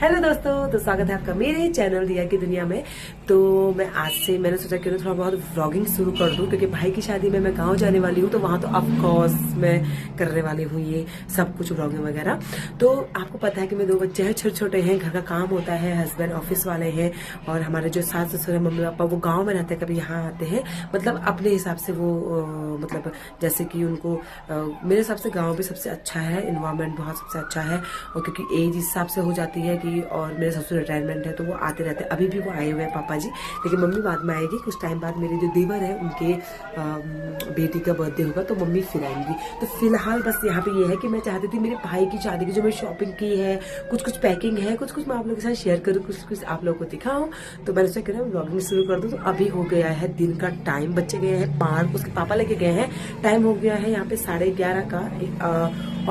Hello दोस्तों, तो स्वागत है आपका मेरे चैनल दिया की दुनिया में। तो मैं आज से मैंने सोचा कि थोड़ा बहुत व्लॉगिंग शुरू कर दूं, क्योंकि भाई की शादी में मैं गांव जाने वाली हूं, तो वहां तो ऑफ कोर्स मैं करने वाली हूं ये सब कुछ व्लॉगिंग वगैरह। तो आपको पता है कि मेरे 2 बच्चे हैं, छोटे छोटे हैं, घर का काम होता है, हस्बैंड ऑफिस वाले हैं, और हमारे जो सास ससुर है, मम्मी पापा, वो गाँव में रहते हैं, कभी यहाँ आते हैं, मतलब अपने हिसाब से वो मतलब जैसे कि उनको मेरे हिसाब से गाँव भी सबसे अच्छा है, इन्वायरमेंट बहुत सबसे अच्छा है। और क्योंकि एज इस हिसाब से हो जाती है कि, और मेरे ससुर रिटायरमेंट है तो वो आते रहते हैं, अभी भी वो आए हुए हैं पापा जी, लेकिन मम्मी बाद में आएगी कुछ टाइम बाद। मेरे जो देवर है उनके बेटी का बर्थडे होगा तो मम्मी फिर आएंगी। तो फिलहाल बस यहाँ पे ये है कि मैं चाहती थी मेरे भाई की शादी की जो मैं शॉपिंग की है, कुछ पैकिंग है, कुछ मैं आप लोगों के साथ शेयर करूँ, कुछ आप लोगों को दिखाऊं। तो मैंने सोचा कि ब्लॉगिंग शुरू कर दूं। तो अभी हो गया है दिन का टाइम, बच्चे गए हैं पार्क, उसके पापा लेके गए हैं, टाइम हो गया है यहाँ पे 11:30 का,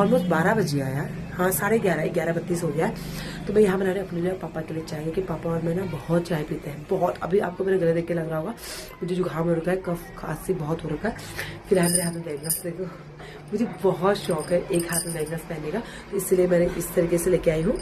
ऑलमोस्ट 12 बज गया यार, हाँ 11:30, 11:32 हो गया। तो मैं यहाँ बना रही हूँ अपने लिए पापा के लिए चाय, क्योंकि पापा और मैं ना बहुत चाय पीते हैं, बहुत। अभी आपको मेरे गले देख के लग रहा होगा मुझे जुकाम हो रखा है, कफ खांसी बहुत हो रखा है। फिर मेरे हाथ में बैगल्स देखो, मुझे बहुत शौक है एक हाथ में बैगल्स पहनने का, तो इसलिए मैंने इस तरीके से लेके आई हूँ,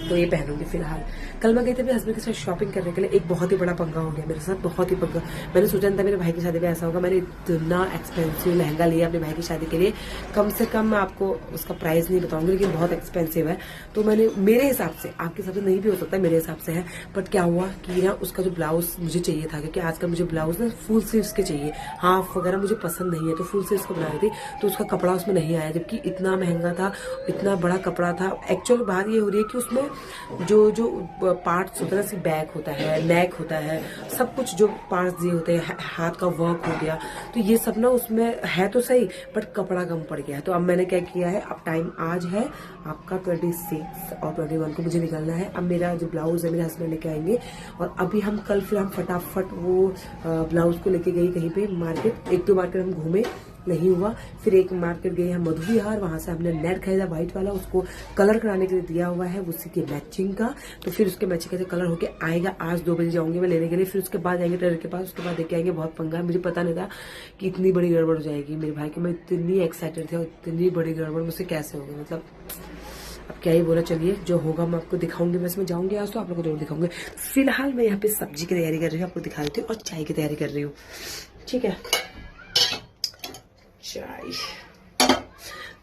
तो ये पहनूंगी फिलहाल। कल मैं गई थी अपने हस्बैंड के साथ शॉपिंग करने के लिए, एक बहुत ही बड़ा पंगा हो गया मेरे साथ, बहुत ही पंगा। मैंने सोचा नहीं था मेरे भाई की शादी में ऐसा होगा। मैंने इतना एक्सपेंसिव लहंगा लिया अपने भाई की शादी के लिए, कम से कम मैं आपको उसका प्राइस नहीं बताऊंगी, लेकिन बहुत एक्सपेंसिव है। तो मैंने मेरे हिसाब से, आपके हिसाब से नहीं भी हो सकता, मेरे हिसाब से है, बट क्या हुआ कि ना उसका जो ब्लाउज मुझे चाहिए था, क्योंकि आजकल मुझे ब्लाउज ना फुल स्लीव्स के चाहिए, हाफ वगैरह मुझे पसंद नहीं है, तो फुल स्लीव्स को बना रही थी, तो उसका कपड़ा उसमें नहीं आया, जबकि इतना महंगा था, इतना बड़ा कपड़ा था। एक्चुअल बात ये हो रही है कि उसमें जो पार्ट्स होता है, जैसे बैक होता है, नेक होता है, सब कुछ जो पार्ट्स दिए होते हैं, हाथ का वर्क हो गया, तो ये सब ना उसमें है तो सही, बट कपड़ा कम पड़ गया है। तो अब मैंने क्या किया है, अब टाइम आज है आपका 26 और 21 को मुझे निकलना है। अब मेरा जो ब्लाउज है मेरे हस्बैंड लेके आएंगे, और अभी हम कल फिर हम फटाफट वो ब्लाउज को लेके गई कहीं पे मार्केट, 1-2 मार्केट हम घूमे, नहीं हुआ। फिर एक मार्केट गए हम मधु विहार, वहां से हमने नेट खरीदा व्हाइट वाला, उसको कलर कराने के लिए दिया हुआ है, उसी के मैचिंग का। तो फिर उसके मैचिंग का कलर होके आएगा, आज 2 बजे जाऊंगी मैं लेने के लिए, फिर उसके बाद जाएंगे टेलर के पास, उसके बाद लेके आएंगे। बहुत पंगा है, मुझे पता नहीं था कि इतनी बड़ी गड़बड़ हो जाएगी मेरे भाई की, मैं इतनी एक्साइटेड थी, और इतनी बड़ी गड़बड़ मुझसे कैसे होगी, मतलब अब क्या ही बोला। चलिए जो होगा मैं आपको दिखाऊंगी, मैं इसमें जाऊंगी आज तो आप लोग को जरूर दिखाऊंगी। फिलहाल मैं यहाँ पे सब्जी की तैयारी कर रही हूँ, आपको दिखा देती हूँ, और चाय की तैयारी कर रही हूँ, ठीक है। चाय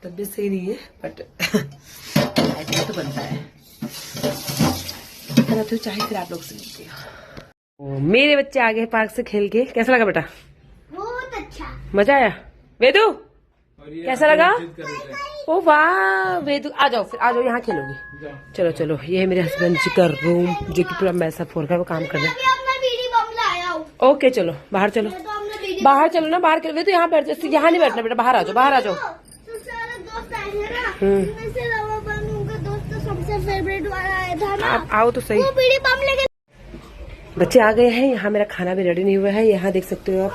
तबीयत सही नहीं है, बट ऐसा तो बनता है। तो चाय फिर आप लोग से मिलती हूँ। मेरे बच्चे आ गए पार्क से खेल के, कैसा लगा बेटा? बहुत अच्छा, मजा आया? वेदू कैसा लगा? ओ वाह वेदू, आ जाओ फिर, आ जाओ यहाँ खेलोगे। चलो चलो, ये है मेरे हस्बैंड जी का रूम, जो कि पूरा मैसअप हो रखा है, वो काम कर रहे हैं। ओके चलो बाहर चलो, बाहर चलो ना, बाहर खेलो। तो यहाँ बैठ जाओ, यहाँ नहीं बैठना बेटा, बाहर आ जाओ, बाहर आ जाओ। आप आओ तो सही। बच्चे आ गए हैं, यहाँ मेरा खाना भी रेडी नहीं हुआ है, यहाँ देख सकते हो आप।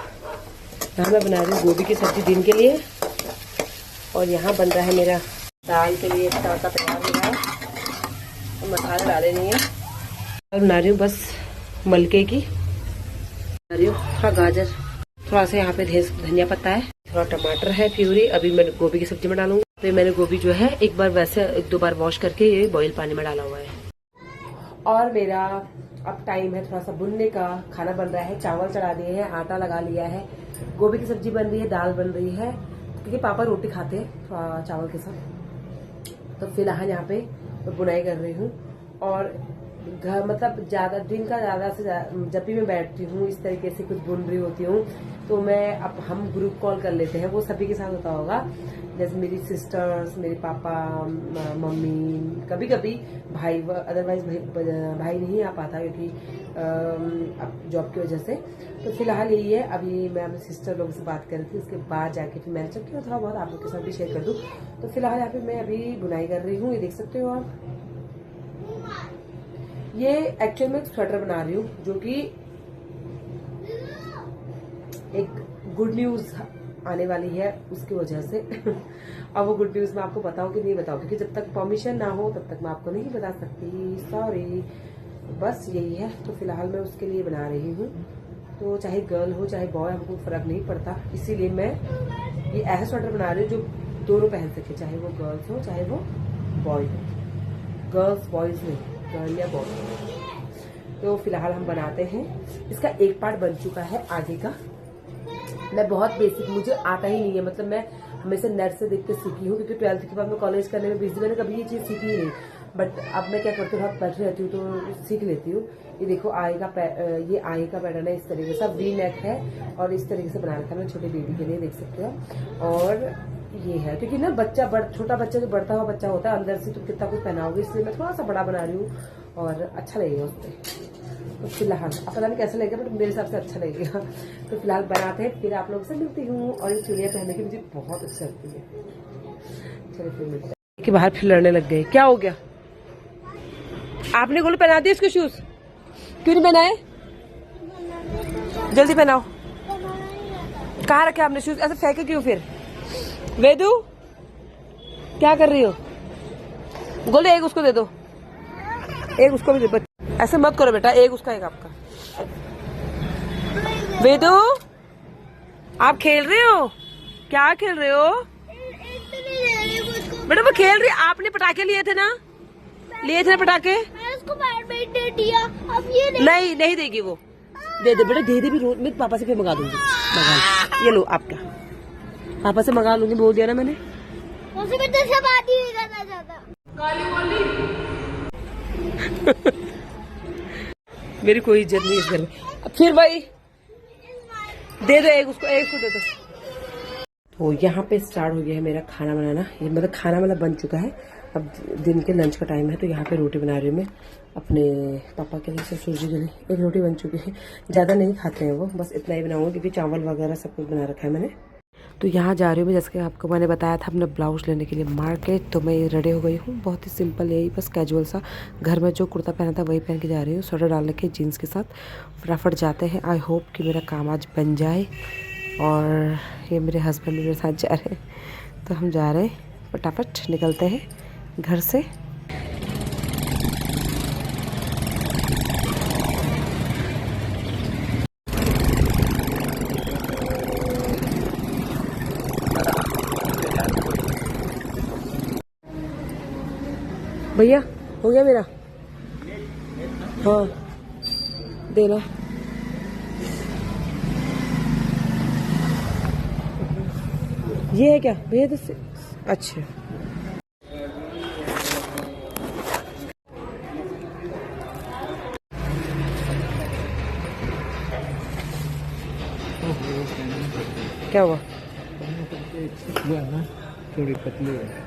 यहाँ मैं बना रही हूँ गोभी की सब्जी दिन के लिए, और यहाँ बन रहा है मेरा दाल के लिए तड़का तैयार हो रहा है, तो मसाले डाले नहीं है। और बना रही हूँ बस मलके की, बना रही हूँ थोड़ा गाजर, थोड़ा सा यहाँ पे धनिया पत्ता है, थोड़ा टमाटर है प्यूरी। अभी मैं गोभी की सब्जी में डालूंगी। तो मैंने गोभी जो है एक बार वैसे 1-2 बार वॉश करके ये बॉईल पानी में डाला हुआ है। और मेरा अब टाइम है थोड़ा सा बुनने का, खाना बन रहा है, चावल चढ़ा दिए हैं, आटा लगा लिया है, गोभी की सब्जी बन रही है, दाल बन रही है, क्योंकि पापा रोटी खाते हैं चावल के साथ। तो फिलहाल यहाँ पे मैं बुनाई कर रही हूँ, और घर मतलब ज्यादा दिन का ज्यादा से जब भी मैं बैठती हूँ इस तरीके से कुछ बुन रही होती हूँ, तो मैं अब हम ग्रुप कॉल कर लेते हैं, वो सभी के साथ होता होगा, जैसे मेरी सिस्टर्स, मेरे पापा, मम्मी, कभी कभी भाई, अदरवाइज भाई नहीं आ पाता क्योंकि अब जॉब की वजह से। तो फिलहाल यही है, अभी मैं अपने सिस्टर लोगों से बात कर रही थी, उसके बाद जाके फिर मैंने सोचा थोड़ा बहुत आप लोग के साथ भी शेयर कर दूँ। तो फिलहाल यहाँ पे मैं अभी बुनाई कर रही हूँ, ये देख सकते हो आप। ये एक्चुअल में स्वेटर बना रही हूँ, जो कि एक गुड न्यूज आने वाली है उसकी वजह से। अब वो गुड न्यूज मैं आपको बताऊं कि नहीं बताऊं, क्योंकि जब तक परमिशन ना हो तब तक मैं आपको नहीं बता सकती, सॉरी। बस यही है, तो फिलहाल मैं उसके लिए बना रही हूँ। तो चाहे गर्ल हो चाहे बॉय, हमको फर्क नहीं पड़ता, इसीलिए मैं ये ऐसा स्वेटर बना रही हूँ जो दोनों पहन सके, चाहे वो गर्ल्स हो चाहे वो बॉय हो, गर्ल्स बॉयज नहीं। फ्रंट या बॉटम। तो फिलहाल हम बनाते हैं। इसका एक पार्ट बन चुका है आगे का। मैं बहुत बेसिक, मुझे आता ही नहीं है, मतलब मैं हमेशा नेट से देख के सीखी हूँ, क्योंकि 12th के बाद मैं कॉलेज करने में बिजी, मैंने कभी ये चीज़ सीखी ही नहीं। बट अब मैं क्या करती हूँ, बैठी रहती हूँ तो सीख लेती हूँ। ये देखो ये आगे का पैटर्न है, इस तरीके से वी नेक है और इस तरीके से बना रखा है मैंने छोटे बेबी के लिए, देख सकते हो। और ये है क्योंकि ना छोटा बच्चा जो बढ़ता हुआ बच्चा होता है, अंदर से तो कितना कुछ पहनाओगे, इसलिए मैं थोड़ा सा बड़ा बना रही हूँ और अच्छा लगेगा उस पर। तो फिलहाल अब पता नहीं कैसा लगेगा, बट मेरे हिसाब से अच्छा लगेगा। तो फिलहाल बनाते हैं, फिर आप लोगों से मिलती हूँ। और ये चूड़ियाँ पहनने की मुझे बहुत अच्छी लगती है। चलिए फिर मिलते हैं। कि बाहर फिर लड़ने लग गए, क्या हो गया? आपने गोलू पहना दिए इसको शूज? क्यों नहीं पहनाए? जल्दी पहनाओ। कहाँ रखे आपने शूज? ऐसे फेंके क्यों फिर? वेदू क्या कर रही हो? गोलू एक उसको दे दो, एक उसको भी दे। ऐसे मत करो बेटा, एक उसका एक आपका। वेदू आप खेल रहे हो? क्या खेल रहे हो बेटा? वो खेल रही, आपने पटाखे लिए थे ना, लिए थे ना पटाखे? मैंने उसको दे दिया, अब ये नहीं देगी वो। दे दे बेटा, दे दे भी रोज। मैं पापा से फिर मंगा दूंगी, मंगा। ये लो आपका, पापा से मंगा लूंगी, बोल दिया ना मैंने। मुझे भी तो सब बात ही नहीं करना चाहता। मेरी कोई इज्जत नहीं इस घर में। फिर भाई दे दो, एक उसको दे दो। तो यहाँ पे स्टार्ट हो गया है मेरा खाना बनाना। ये मतलब खाना मतलब बन चुका है, अब दिन के लंच का टाइम है। तो यहाँ पे रोटी बना रही हूँ मैं अपने पापा के लिए, ससुर जी के लिए। एक रोटी बन चुकी है, ज़्यादा नहीं खाते हैं वो, बस इतना ही बनाऊंगी क्योंकि चावल वगैरह सब कुछ बना रखा है मैंने। तो यहाँ जा रही हूँ मैं, जैसे कि आपको मैंने बताया था अपना ब्लाउज लेने के लिए मार्केट। तो मैं रेडी हो गई हूँ, बहुत ही सिंपल, यही बस कैजुअल सा, घर में जो कुर्ता पहना था वही पहन के जा रही हूँ, स्वेटर डाल के जीन्स के साथ। फटाफट जाते हैं, आई होप कि मेरा काम आज बन जाए। और ये मेरे हस्बैंड भी मेरे साथ जा रहे हैं, तो हम जा रहे हैं, फटाफट निकलते हैं घर से। भैया हो गया मेरा? हाँ देना। ये है क्या भैया? तो अच्छा क्या हुआ? थोड़ी पतली है।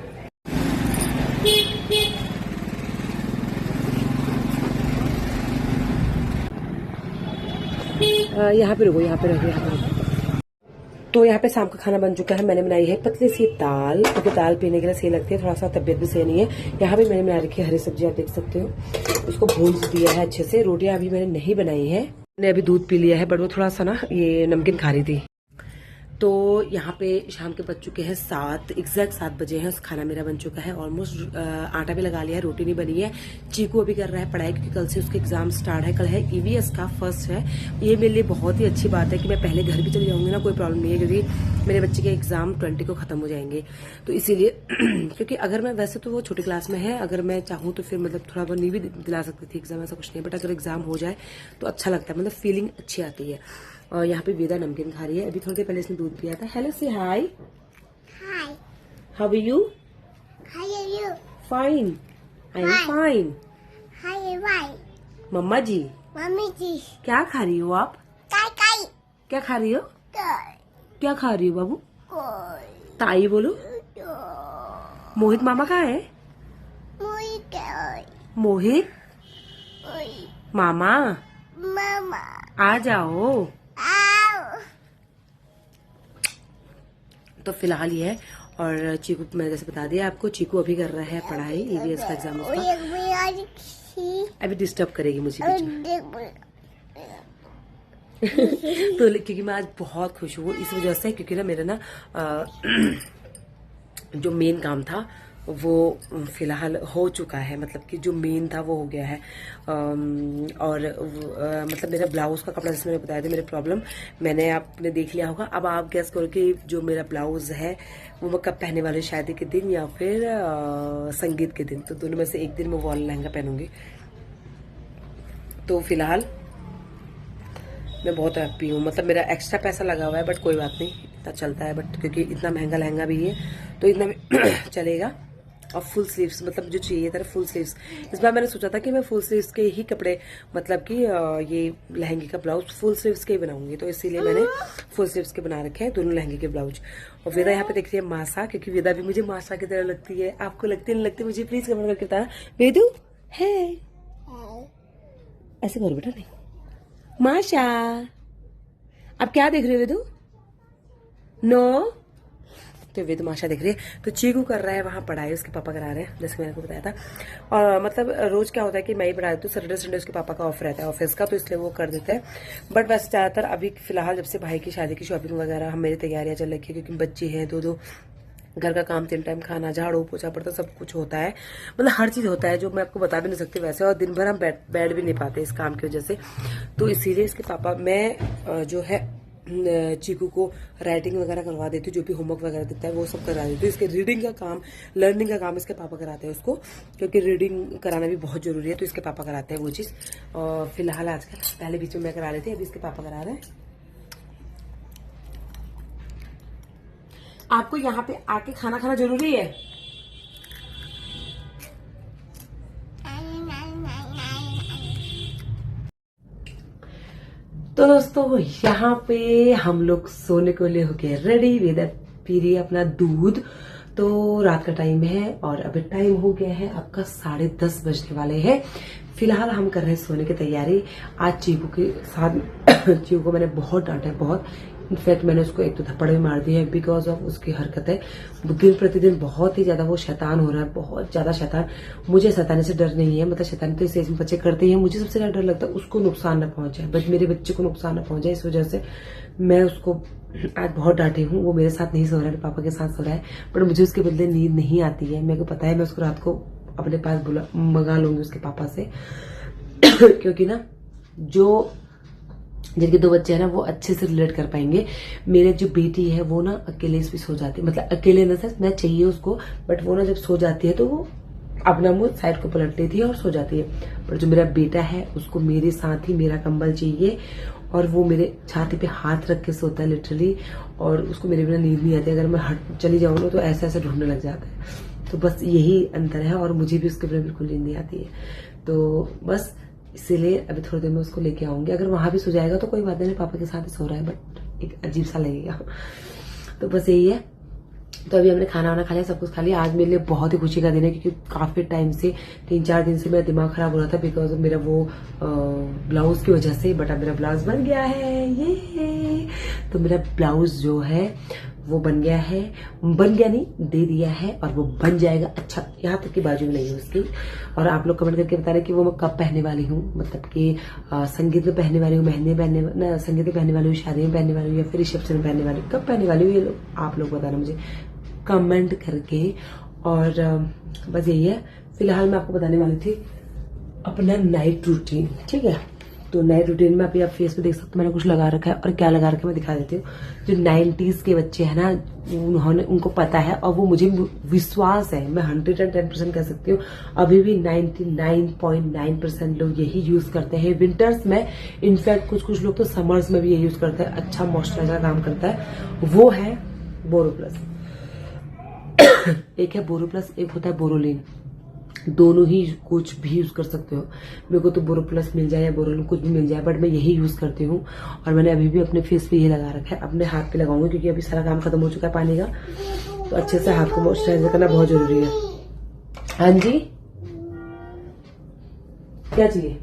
यहाँ पे रुको, यहाँ पे रुको। तो यहाँ पे शाम का खाना बन चुका है। मैंने बनाई है पतली सी दाल, क्योंकि दाल पीने के लिए सही लगती है, थोड़ा सा तबियत भी सही नहीं है। यहाँ पे मैंने बना रखी है हरी सब्जी, आप देख सकते हो। उसको भून दिया है अच्छे से। रोटियां अभी मैंने नहीं बनाई है, मैंने अभी दूध पी लिया है, बट वो थोड़ा सा ना ये नमकीन खा रही थी। तो यहाँ पे शाम के बज चुके हैं 7, एग्जैक्ट 7 बजे हैं। खाना मेरा बन चुका है ऑलमोस्ट। आटा भी लगा लिया है, रोटी नहीं बनी है। चीकू अभी कर रहा है पढ़ाई, क्योंकि कल से उसके एग्जाम स्टार्ट है। कल है ईवीएस का फर्स्ट है। ये मेरे लिए बहुत ही अच्छी बात है कि मैं पहले घर भी चली जाऊंगी ना, कोई प्रॉब्लम नहीं है, क्योंकि मेरे बच्चे के एग्जाम 20 को खत्म हो जाएंगे। तो इसीलिए क्योंकि अगर मैं, वैसे तो वो छोटी क्लास में है, अगर मैं चाहूँ तो फिर मतलब थोड़ा बहुत नहीं भी दिला सकती थी एग्जाम, ऐसा कुछ नहीं। बट अगर एग्जाम हो जाए तो अच्छा लगता है, मतलब फीलिंग अच्छी आती है। और यहाँ पे वेदा नमकीन खा रही है। अभी थोड़ी देर पहले इसने दूध पिया था। हेलो से hi, hi, how are you? Hi you, fine, I am fine. Hi bye, mumma ji mummy ji, क्या खा रही हो आप? काई काई, क्या खा रही हो? क्या खा रही हो बाबू? कोई, ताई बोलो। मोहित मामा कहाँ है? मोहित मामा मामा, आ जाओ। आओ। तो फिलहाल ये है। और चीकू, मैंने जैसे बता दिया आपको, चीकू अभी कर रहा है पढ़ाई, ईवीएस का एग्जाम उसका। अभी डिस्टर्ब करेगी मुझे बीच में। तो क्योंकि मैं आज बहुत खुश हूँ इस वजह से, क्योंकि ना मेरा ना जो मेन काम था वो फिलहाल हो चुका है, मतलब कि जो मेन था वो हो गया है। और मतलब मेरा ब्लाउज का कपड़ा, जैसे मैंने बताया था मेरे प्रॉब्लम, मैंने आपने देख लिया होगा। अब आप गैस करो कि जो मेरा ब्लाउज है वो मैं कब पहनने वाली, शादी के दिन या फिर संगीत के दिन। तो दोनों में से एक दिन मैं वॉल लहंगा पहनूंगी। तो फिलहाल मैं बहुत हैप्पी हूँ। मतलब मेरा एक्स्ट्रा पैसा लगा हुआ है बट कोई बात नहीं, इतना चलता है। बट क्योंकि इतना महंगा लहंगा भी है तो इतना भी चलेगा। और फुल स्लीव्स मतलब जो चाहिए था फुल स्लीव्स, इस बार मैंने सोचा था कि मैं फुल स्लीव्स के ही कपड़े मतलब कि ये लहंगे का ब्लाउज फुल स्लीव्स के ही बनाऊंगी, तो इसीलिए मैंने फुल स्लीव्स के बना रखे हैं दोनों लहंगे के ब्लाउज। और वेदा यहाँ पे देख रही है मासा, क्योंकि वेदा भी मुझे मासा की तरह लगती है। आपको लगती नहीं लगती मुझे प्लीज कमेंट करके बताना। वेदू है ऐसे करो बेटा, नहीं माशा। अब क्या देख रहे हो वेदू? नो, तो वेदू माशा देख रही है। तो चीकू कर रहा है वहां पढ़ाई, उसके पापा करा रहे हैं, जैसे मैंने आपको बताया था। और मतलब रोज क्या होता है कि मैं ही पढ़ा देती हूँ, सैटरडे संडे उसके पापा का ऑफ रहता है ऑफिस का, तो इसलिए वो कर देते हैं। बट वैसे ज्यादातर अभी फिलहाल जब से भाई की शादी की शॉपिंग वगैरह हम मेरी तैयारियां चल रही है, क्योंकि बच्चे हैं दो, घर का काम 3 टाइम, खाना, झाड़ू पोछा पड़ता, सब कुछ होता है। मतलब हर चीज होता है जो मैं आपको बता भी नहीं सकती वैसे। और दिन भर हम बैठ भी नहीं पाते इस काम की वजह से। तो इसीलिए इसके पापा, मैं जो है चीकू को राइटिंग वगैरह करवा देती हूँ, जो भी होमवर्क वगैरह देता है वो सब करा देती हूँ। इसके रीडिंग का काम, लर्निंग का काम इसके पापा कराते हैं उसको, क्योंकि रीडिंग कराना भी बहुत जरूरी है, तो इसके पापा कराते हैं वो चीज। और फिलहाल आजकल, पहले बीच में मैं करा रही थी, अभी इसके पापा करा रहे हैं। आपको यहाँ पे आके खाना खाना जरूरी है। तो दोस्तों यहाँ पे हम लोग सोने को ले होके रेडी, वेदा पी रही है अपना दूध। तो रात का टाइम है और अभी टाइम हो गया है आपका 10:30 बजने वाले हैं। फिलहाल हम कर रहे हैं सोने की तैयारी। आज चीकू के साथ चीकू को मैंने बहुत डांटा है, बहुत। इनफैक्ट मैंने उसको एक तो थप्पड़ भी मार दिया है बिकॉज ऑफ उसकी हरकतें। दिन प्रतिदिन बहुत ही ज्यादा वो शैतान हो रहा है, बहुत ज्यादा शैतान। मुझे शैतानी से डर नहीं है, मतलब शैतानी तो इस एज में बच्चे करते ही हैं। मुझे सबसे ज्यादा डर लगता है उसको नुकसान न पहुंच जाए, बट मेरे बच्चे को नुकसान न पहुंच जाए, इस वजह से मैं उसको आज बहुत डांटी हूँ। वो मेरे साथ नहीं सो रहा है, पापा के साथ सो रहा है, बट मुझे उसके बदले नींद नहीं आती है। मेरे को पता है मैं उसको रात को अपने पास मंगा लूंगी उसके पापा से क्योंकि ना जो जिनके 2 बच्चे हैं ना वो अच्छे से रिलेट कर पाएंगे। मेरे जो बेटी है वो ना अकेले भी सो जाती है, मतलब अकेले ना सर मैं चाहिए उसको, बट वो ना जब सो जाती है तो वो अपना मुंह साइड को पलट लेती है और सो जाती है। पर जो मेरा बेटा है उसको मेरे साथ ही मेरा कंबल चाहिए, और वो मेरे छाती पे हाथ रख के सोता है लिटरली। और उसको मेरे बिना नींद नहीं आती, अगर मैं हट चली जाऊँ ना तो ऐसा ऐसा ढूंढने लग जाता है। तो बस यही अंतर है, और मुझे भी उसके बिना बिल्कुल नींद नहीं आती है। तो बस इसीलिए अभी थोड़ी देर में उसको लेके आऊंगी। अगर वहां भी सो जाएगा तो कोई बात नहीं, पापा के साथ ही सो रहा है, बट एक अजीब सा लगेगा। तो बस यही है। तो अभी हमने खाना वाना खा लिया, सब कुछ खा लिया। आज मेरे लिए बहुत ही खुशी का दिन है, क्योंकि काफी टाइम से 3-4 दिन से मेरा दिमाग खराब हो रहा था बिकॉज ऑफ मेरा वो ब्लाउज की वजह से। बट अब मेरा ब्लाउज बन गया है, ये तो मेरा ब्लाउज जो है वो बन गया है, बन गया नहीं दे दिया है, और वो बन जाएगा। अच्छा, यहाँ तक की बाजू नहीं है उसकी। और आप लोग कमेंट करके बता रहे कि वो मैं कब पहनने वाली हूँ, मतलब कि संगीत में पहनने वाली हूँ, मेहंदी पहनने, संगीत में पहनने वाली हूँ, शादी में पहनने वाली हूँ, या फिर रिसेप्शन में पहनने वाली हूँ, कब पहनने वाली हूँ ये लोग आप लोग बताना मुझे कमेंट करके। और बस यही है। फिलहाल मैं आपको बताने वाली थी अपना नाइट रूटीन, ठीक है। तो नाइट रूटीन में अभी आप फेस पे देख सकते हो मैंने कुछ लगा रखा है, और क्या लगा रखा है मैं दिखा देती हूँ। जो 90s के बच्चे हैं ना, उन्होंने उनको पता है, और वो मुझे विश्वास है, मैं 110% कह सकती हूँ अभी भी 99.9% लोग यही यूज करते हैं विंटर्स में। इनफैक्ट कुछ लोग तो समर्स में भी यही यूज करते हैं। अच्छा मॉइस्चराइजर काम करता है, वो है बोरोप्लस। एक है बोरोप्लस, एक होता है बोरोलिन। दोनों ही कुछ भी यूज कर सकते हो। मेरे को तो बोरोप्लस मिल जाए या बोरोलिन कुछ भी मिल जाए, बट मैं यही यूज करती हूँ। और मैंने अभी भी अपने फेस पे ये लगा रखा है, अपने हाथ पे लगाऊंगी, क्योंकि अभी सारा काम खत्म हो चुका है पानी का। तो अच्छे से हाथ को मॉइस्चराइजर करना बहुत जरूरी है। हाँ जी, क्या चाहिए?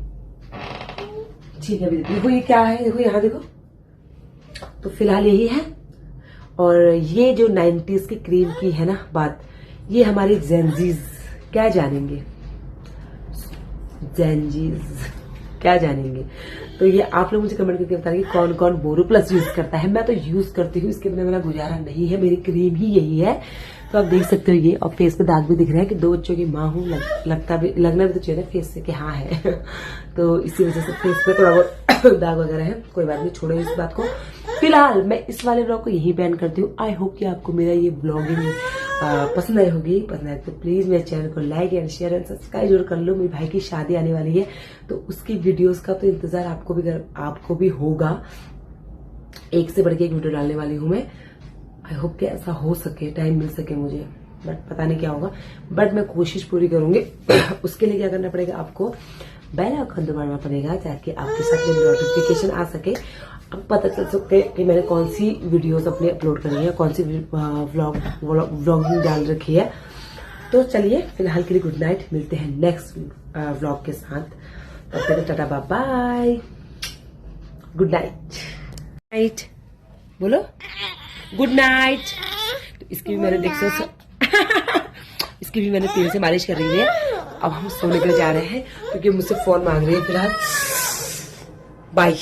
ठीक है, अभी देखो ये क्या है, देखो यहाँ देखो। तो फिलहाल यही है। और ये जो 90s की क्रीम की है ना बात, ये हमारी जेनजीज क्या जानेंगे, जेनजीज क्या जानेंगे। तो ये आप लोग मुझे कमेंट करके बताएंगे कौन कौन बोरोप्लस यूज करता है। मैं तो यूज करती हूँ, इसके बिना मेरा गुजारा नहीं है। मेरी क्रीम ही यही है। तो आप देख सकते हो ये, और फेस पे दाग भी दिख रहे हैं कि 2 बच्चों की माँ हूँ, लगना भी तो चाहिए फेस से कि हाँ है। तो इसी वजह से फेस पे थोड़ा बहुत दाग वगैरह है। कोई बात नहीं, छोड़ो इस बात को। फिलहाल मैं इस वाले ब्लॉग को यही बैन करती हूँ। आई होप कि आपको मेरा ये ब्लॉगिंग पसंद आई होगी। पसंद आए तो प्लीज मेरे चैनल को like and share and subscribe जरूर कर लो। मेरी भाई की शादी आने वाली है तो उसकी वीडियोस का तो इंतजार आपको भी होगा। एक से बढ़ के एक वीडियो डालने वाली हूँ मैं। आई होप कि ऐसा हो सके, टाइम मिल सके मुझे, बट पता नहीं क्या होगा, बट मैं कोशिश पूरी करूंगी। उसके लिए क्या करना पड़ेगा, आपको बेल आइकन दबाना पड़ेगा ताकि आपके साथ में नोटिफिकेशन आ सके, अब पता चल सके कि मैंने कौन सी वीडियोस अपने अपलोड करी है, कौन सी व्लॉगिंग डाल रखी है। तो चलिए फिलहाल के लिए गुड नाइट, मिलते हैं नेक्स्ट व्लॉग के साथ। तब तक tata bye bye, good night. Night बोलो, गुड नाइट। तो इसकी भी मैंने इसकी भी मैंने तेल से मालिश कर रही है। अब हम सोने के लिए जा रहे हैं क्योंकि मुझसे फोन मांग रही है फिलहाल। बाय।